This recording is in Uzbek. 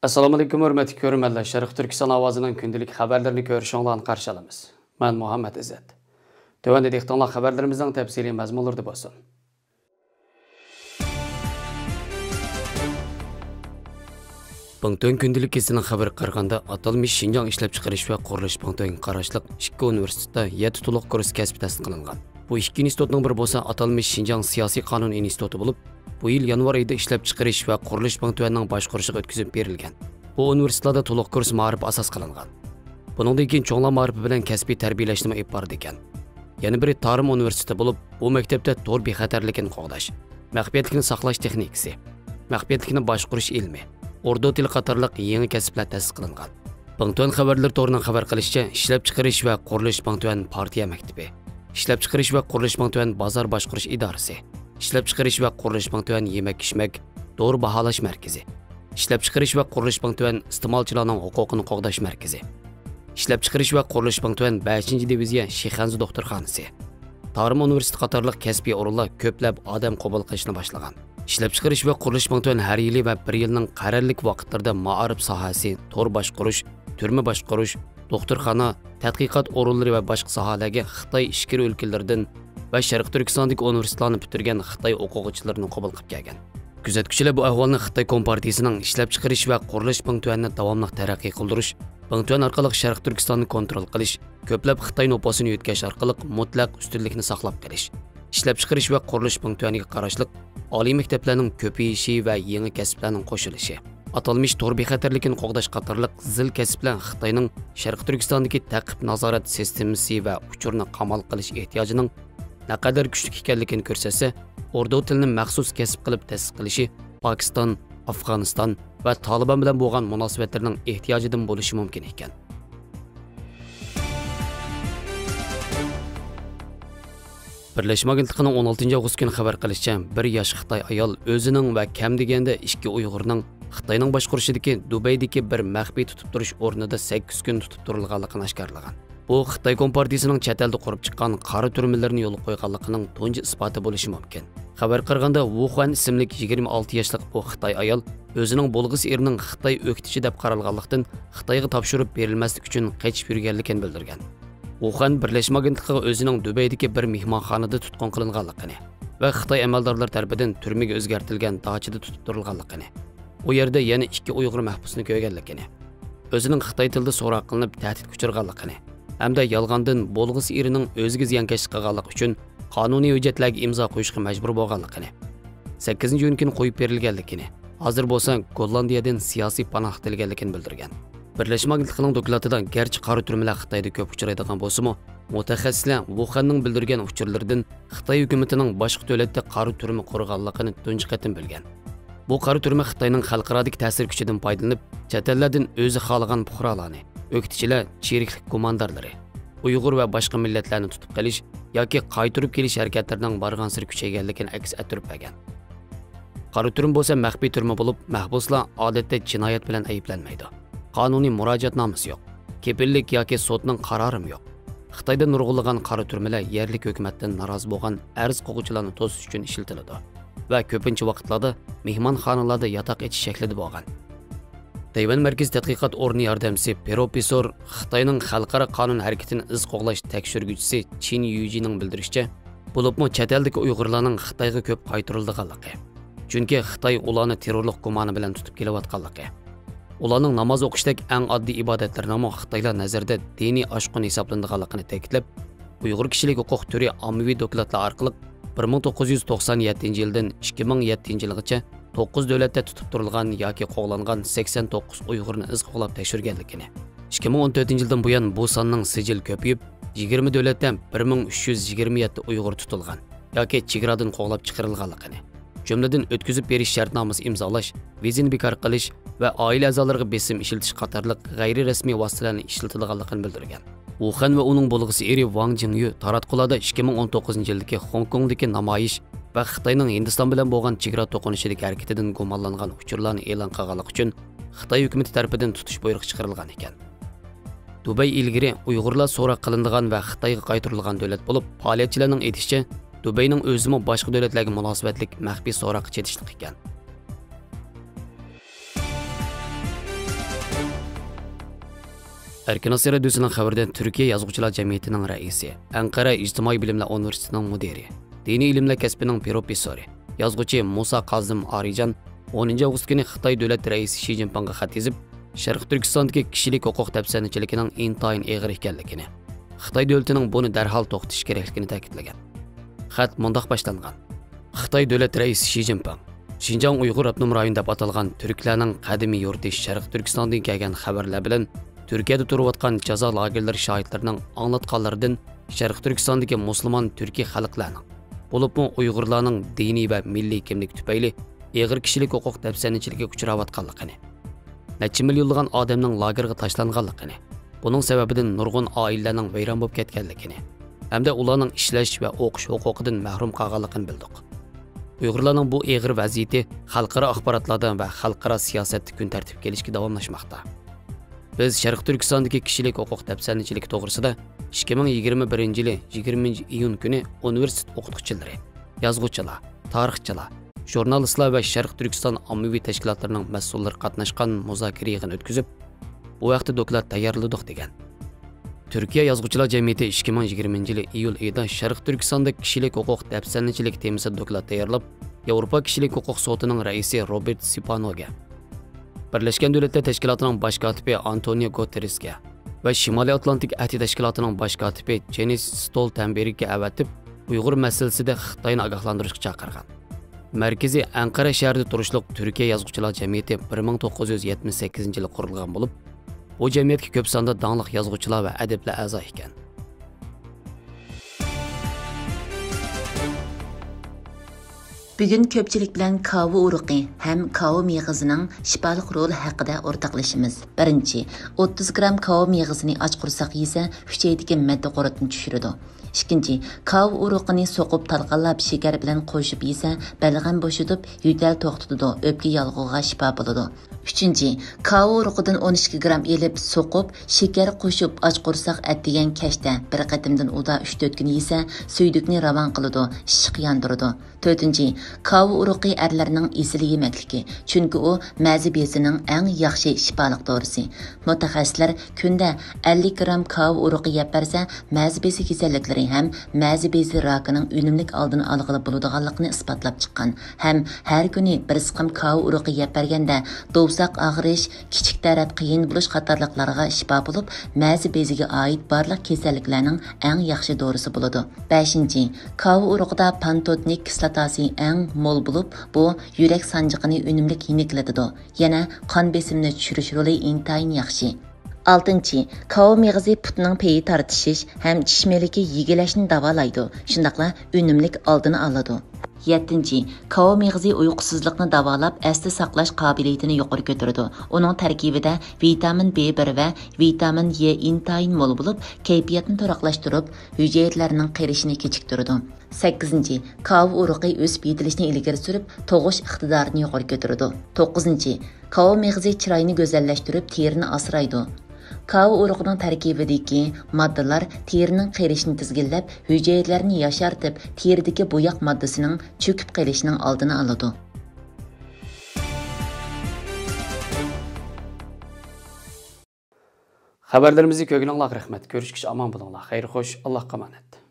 Assalomu alaykum hurmatli ko'ruvchilar. Sharq Turkiston ovozining kundalik xabarlarini ko'rishinglarni qarshi olamiz. Men Muhammad Izzat. Tövəndə diqqətlə xəbərlərimizin təfsili məzmunları bolsun. Pangtön gündəlik kezining xəbər qaraganda atalmış Şinjan ishlab chiqarish va qurilish Pangtön qarashliq 2 universitetda 7 to'liq kurs kasb ta'sis qilingan. Bu 2 institutning biri bo'lsa atalmış Şinjan siyosiy qonun instituti bo'lib, bu yil yanvar oyida ishlab chiqarish va qurilish Pangtönning boshqarishiga o'tkazib berilgan. Bu universitetlarda to'liq kurs ma'rif asos qilingan. Buningdan keyin cho'nglar ma'rifi bilan kasbiy tarbiyalashni olib boradi ekan. Yana biri Tarim universiteti bo'lib, bu maktabda tor bexatarlikni qo'g'dash, maxfiyatlikni saqlash texnikasi, maxfiyatlikni boshqarish ilmi, Ordu tili qatorliq yangi kasblar ta'sis qilingan. Pangtön xabarlar to'rining xabar qilishicha, ishlab chiqarish va qurilish Pangtön partiya maktabi, ishlab chiqarish va qurilish Pangtön bozor boshqarish idorasi, ishlab chiqarish va qurilish Pangtön yemak-ichmak, to'g'ri baholash markazi, ishlab chiqarish va qurilish Pangtön iste'molchilarning huquqini qo'g'dash markazi, ishlab chiqarish va qurilish Pangtön 5-diviziya Shixanzi doktorxonasi, Tarim universiteti qatorliq kasbiy o'rinlar ko'plab odam qabul qilishni boshlagan. İşləp çıxırış və quruluş Pangtön hər yili və bir yılın qararlıq vaqtlarında ma'arif sahəsi, tor başqurish, türmə başqurish, doktorxana, tədqiqat orunları və başqa sahalarga Xitay ishkir өлkəllərdən və Şərq Türkistondakı universitetlarni bitirgan Xitay o'quvchilarini qabul qilib kelgan. Kuzatuvchilar bu ahvolni Xitay Kompartiyasining ishlab chiqarish va qurilish Pangtönni davomli taraqqiy qildirish, Pangtön orqali Şərq Türkistonni kontrol qilish, ko'plab Xitay nopasini yetkash orqali mutlaq ustunlikni saqlab qolish, ishlab chiqarish va qurilish Pangtönniga qarashliq oliy maktablarning ko'payishi va yangi kasblarning qo'shilishi, atalmış tor bexatarlikni qo'g'dash qatorliq zil kasblar Xitoyning Sharq Turkistondagi ta'qib nazorat sistemasi va uchurni qamal qilish ehtiyojining naqadar kuchli ekanligini ko'rsatsa, Ordu tilini maxsus kasb qilib ta'sis qilishi Pokiston, Afg'oniston va Taliban bilan bo'lgan munosabatlarning ehtiyojidan bo'lishi mumkin ekan. Birleşme Agentligining 16 avgust kuni xabar qilishicha, bir yosh Xitoy ayol o'zining va kam deganda 2 Uyg'urning Xitoyning boshqarishidagi Dubaydagi bir maxfiy tutib turish o'rnida 8 kun tutib turilganligini oshkorlagan. Bu Xitoy Kompartiyasining chet elda qurib chiqqan qora turmalarni yo'l qo'yganligining tunji isboti bo'lishi mumkin. Xabar qaraganda Wuhan ismli 26 yoshlik bu Xitoy ayol o'zining bo'lg'isi erining Xitoy o'qitichi deb qaralganlikdan Xitoyga topshirib berilmaslik uchun qochib yurganligini bildirgan. Wuhan Birleşme Agentligiga o'zining Dubaydagi bir mehmonxonada tutqun qilinganligini va Xitoy amaldorlar tomonidan turmaga o'zgartirilgan dachida tutib turilganligini, u yerda yana 2 Uyg'ur mahbusni ko'rganligini, o'zining Xitoy tilida so'roq qilinib tahdid kuchirganligini, hamda yolg'ondan bo'lg'isi erining o'ziga ziyonkashlik qilganlik uchun qonuniy hujjatlarga imzo qo'yishga majbur bo'lganligini, 8-iyun kuni qo'yib berilganligini, hozir bo'lsa Gollandiyadan siyosiy panoh tilganligini bildirgan. Birleşme Agentligining dokladida garchi qora turmalar Xitoyda ko'p uchraydigan bo'lsa-mu, mutaxassislar Wuhanning bildirgan uchurlardan Xitoy hukumatining boshqa davlatda qora turma qurganligini tunji qatim bilgan. Bu qora turma Xitoyning xalqarodagi ta'sir kuchidan foydalanib, chet ellardan o'zi xohlagan fuqarolarni, o'qituvchilar, cheriklik komandorlari, Uyg'ur va boshqa millatlarni tutib qolish yoki qaytarib kelish harakatlarining borgan-sir kuchayganligini aks ettirib bergan. Qora turma bo'lsa maxfiy turma bo'lib, mahbuslar odatda jinoyat bilan ayblanmaydi. Qonuniy murojaatnomasi yo'q. Kepillik yoki sudning qarori yo'q. Xitoyda nurg'ulg'an qora turmalar yerlik hukumatdan norozi bo'lgan arz qo'g'uvchilarni to'sish uchun ishlatiladi va ko'pincha vaqtlarda mehmonxonalarda yotoq etish shaklida bo'lgan. Tayvan Markaz tadqiqot o'rni yordamchisi professor Xitoyning xalqaro qonun harakatini iz qo'g'lash tekshiruvchisi Chin Yujining bildirishicha, bo'libmi chet eldagi Uyg'urlarning Xitoyga ko'p qaytarilganligi. Chunki Xitoy ularni terrorlik gumoni bilan tutib kelayotganligi. Ularning namoz o'qishdek eng oddiy ibodatlarning Xitoylar nazarida diniy oshqon hisoblanadiganligini ta'kidlab, Uyg'ur kishilik huquq turi ommaviy dokladlar orqali 1997-yildan 2007-yilgacha 9 davlatda tutib turilgan yoki qo'g'langan 89 Uyg'urni iz qo'g'lab tekshirganligini, 2014-yildan buyon bu sonning sijil ko'payib, 20 davlatdan 1327 Uyg'ur tutilgan yoki chegaradan qo'g'lab chiqarilganligini, jumladan o'tkazib berish shartnomasi imzolash, vizani bekor qilish va oila a'zolariga besim ishlatish qatorliq g'ayri rasmiy vositalarni ishlatilganligini bildirgan. Wuhan va uning bo'lg'isi eri Wang Jingyu taratqularda 2019-yildagi Hong Kongdagi namoyish va Xitoyning Hindiston bilan bo'lgan chegara to'qinishidagi harakatidan gumonlangan uchurlarni e'lon qilganlik uchun Xitoy hukumati tomonidan tutish buyrug'i chiqarilgan ekan. Dubay ilgari Uyg'urlar so'roq qilinadigan va Xitoyga qaytarilgan davlat bo'lib, faoliyatchilarning aytishicha, Dubayning o'zimi boshqa davlatlarga munosabatlik maxfiy so'roq chetishlik ekan. Erkin Asya Radyosu'nun xabarida Türkiye Yazğıçılar Cemiyeti'nin raisi, Ankara İctimai Bilimler Üniversitesi'nin müdiri, Dini İlimler Kasbi'nin professori, yazğıcı Musa Kazım Arijan 10 Ağustos günü Xitoy davlat raisi Xi Jinpingga xat yazıp, Sharq Turkistondagi kishilik huquq dafsanchiligining intayin eg'ir ekanligini, Xitoy davlatining buni darhol to'xtatish kerakligini ta'kidlagan. Xat mundaq boshlangan. Xitoy davlat raisi Xi Jinping Xinjiang Uyg'ur Abnum rayoni deb atalgan turklarning qadimiy yurti Sharq Turkistondan kelgan xabarlar bilan Türkiye'de turayotgan jazo lagerlari shohidlarining anglatganlaridan Sharq Turkistondagi musulmon turkiy xalqlarning, bo'libmi Uyg'urlarning diniy va milliy kimlik tufayli eg'ir kishilik huquq dafsanchiligiga uchrayotganligini, necha millionlagan odamning lagerga tashlanganligini, buning sababidan nurg'un oilalarning vayron bo'lib ketganligini, hamda ularning ishlash va o'qish huquqidan mahrum qolganligini bildik. Uyg'urlarning bu eg'ir vaziyati xalqaro axborotlardan va xalqaro siyosatda kun tartib kelishga davomlashmoqda. Biz Sharq Turkistondagi kishilik huquq dafsanchiligi to'g'risida 2021-yili 20 iyun kuni universitet o'qituvchilari, yozuvchilar, tarixchilar, jurnalistlar va Sharq Turkiston ommaviy tashkilotlarining mas'ullari qatnashgan muzokara yig'ini o'tkazib, bu vaqtda doklad tayyorladik degan. Türkiye Yazğıçılar Cemiyeti 2020-yili iyul oyida Sharq Turkistonda kishilik huquq dafsanchiligi temasida doklad tayyorlab, Yevropa kishilik huquq sotining raisi Robert Sipanoga, Birleşken Devletler Teşkilatı'nın baş katibi Antonio Guterres'ga ve Şimali Atlantik Ahdi Teşkilatı'nın baş katibi Jens Stoltenberg'ga avatib, Uyg'ur masalasida Xitoyni ogohlantirishga chaqirgan. Markaziy Ankara shahrida turishliq Türkiye Yazğıçılar Cemiyeti 1978-yili qurilgan bo'lib, bu jamiyatga ko'p sonda dangliq yozuvchilar va adiblar a'zo ekan. Bugun ko'pchilik bilan kava uruqi ham kava meg'izining shifoliq roli haqida o'rtoqlashamiz. Birinchi, 30 gram kava meg'izini och qursak yesa, hujaydagi madda qo'ritni tushiradi. Ikkinchi, kava uruqini so'qib talqanlab shakar bilan qo'shib yesa, balg'am bo'shitib, yo'tal to'xtatadi, o'pka yalg'ug'iga shifo bo'ladi. Uchinchi, kava uruqidan 12 gram elib so'qib, shakar qo'shib och qursak atdigan kashda bir qatimdan uda 3-4 kun yesa, suydukni ravon qiladi, ishq yondiradi. To'rtinchi, kava uruqi erlarning esili yemekligi, chunki u ma'zi bezining eng yaxshi shifoliq dorisi. Mutaxassislar kunda 50 gram kava uruqi yeb bersa, ma'zi bezi kasalliklari ham ma'zi bezi rakining unumlik oldini olg'ili bo'ladiganligini isbotlab chiqqan. Ham har kuni bir siqim kava uruqi yeb berganda dovsaq og'rish, kichik tarab qiyin bo'lish qatorliqlarga shifo bo'lib, ma'zi beziga oid barliq kasalliklarning eng yaxshi dorisi bo'ladi. 5. Kava uruqida pantotnik kislotasi eng mol bo'lib, bu yurak sanjiqini unumlik yeniklatadi. Yana qon besimini tushirish roli intayin yaxshi. 6. Kava meg'izi putning peyi tortishish ham chishmeligi yigilashni davolaydi. Shundaqla unumlik oldini oladi. 7. Kava meg'izi uyqusizlikni davolab, esda saqlash qobiliyatini yuqori ko'taradi. Uning tarkibida vitamin B1 va vitamin E intayin mol bo'lib, kayfiyatni to'raqlashtirib, hujayralarning qirishini kechiktiradi. 8. Kava uruqi o'sib yetilishni ilgari surib, tug'ish iqtidorini yuqori ko'taradi. 9. Kava meg'izi chiroyni go'zallashtirib, terini asraydi. Kava uruqining tarkibidagi moddalar terining qirishini tizginlab, hujayralarni yashartib, teridagi bo'yoq moddasining cho'kib qolishining oldini oladi. Xabarlarimizni ko'rganingizga rahmat. Ko'rishguncha omon bo'linglar. Xayr xo'sh, Allohga omonat.